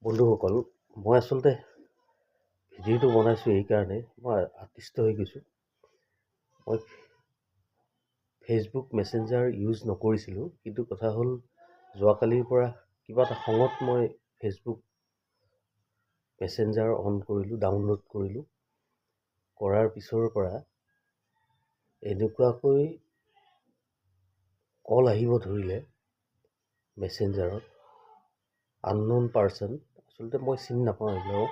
বন্ধুসকল, মই আচলতে ভিডিঅ'টো বনাইছোঁ এইকাৰণে মই আৰ্টিষ্ট হৈ গৈছোঁ। মই ফেচবুক মেছেঞ্জাৰ ইউজ নকৰিছিলোঁ, কিন্তু কথা হ'ল যোৱাকালিৰ পৰা কিবা এটা খঙত মই ফেচবুক মেছেঞ্জাৰ অন কৰিলোঁ, ডাউনলোড কৰিলোঁ। কৰাৰ পিছৰ পৰা এনেকুৱাকৈ কল আহিব ধৰিলে মেছেঞ্জাৰত, আনন'ন পাৰ্চন, আচলতে মই চিনি নাপাওঁ এইবিলাকক।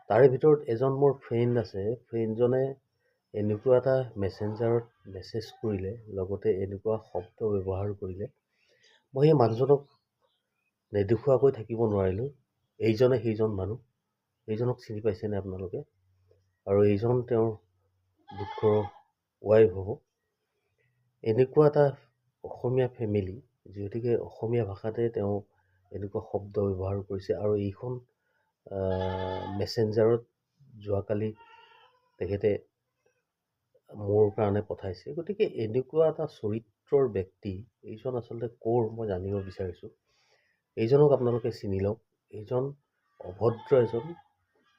তাৰে ভিতৰত এজন মোৰ ফ্ৰেণ্ড আছে, ফ্ৰেণ্ডজনে এনেকুৱা এটা মেছেঞ্জাৰত মেছেজ কৰিলে, লগতে এনেকুৱা শব্দ ব্যৱহাৰ কৰিলে, মই সেই মানুহজনক নেদেখুৱাকৈ থাকিব নোৱাৰিলোঁ। এইজনে সেইজন মানুহ, এইজনক চিনি পাইছেনে আপোনালোকে? আৰু এইজন তেওঁৰ দুখৰ ৱাইফ হ'ব। এনেকুৱা এটা অসমীয়া ফেমিলি, যিহেতুকে অসমীয়া ভাষাতে তেওঁ এনেকুৱা শব্দ ব্যৱহাৰ কৰিছে, আৰু এইখন মেছেঞ্জাৰত যোৱাকালি তেখেতে মোৰ কাৰণে পঠাইছে। গতিকে এনেকুৱা এটা চৰিত্ৰৰ ব্যক্তি, এইজন আচলতে ক'ৰ মই জানিব বিচাৰিছোঁ। এইজনক আপোনালোকে চিনি লওক। এইজন অভদ্ৰ এজন,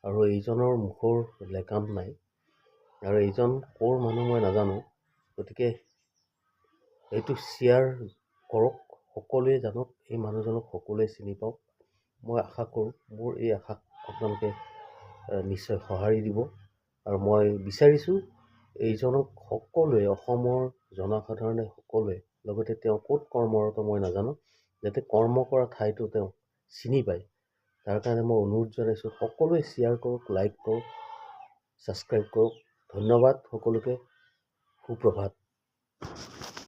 আৰু এইজনৰ মুখৰ লেকাম নাই, আৰু এইজন ক'ৰ মানুহ মই নাজানো। গতিকে এইটো শ্বেয়াৰ কৰক, সকলোৱে জানক, এই মানুহজনক সকলোৱে চিনি পাওক। মই আশা কৰোঁ মোৰ এই আশাক আপোনালোকে নিশ্চয় সঁহাৰি দিব, আৰু মই বিচাৰিছোঁ এইজনক সকলোৱে, অসমৰ জনসাধাৰণে সকলোৱে, লগতে তেওঁ ক'ত কৰ্মৰত মই নাজানো, যাতে কৰ্ম কৰা ঠাইটো তেওঁ চিনি পায়, তাৰ কাৰণে মই অনুৰোধ জনাইছোঁ। সকলোৱে শ্বেয়াৰ কৰক, লাইক কৰক, ছাবস্ক্ৰাইব কৰক। ধন্যবাদ সকলোকে। সুপ্ৰভাত।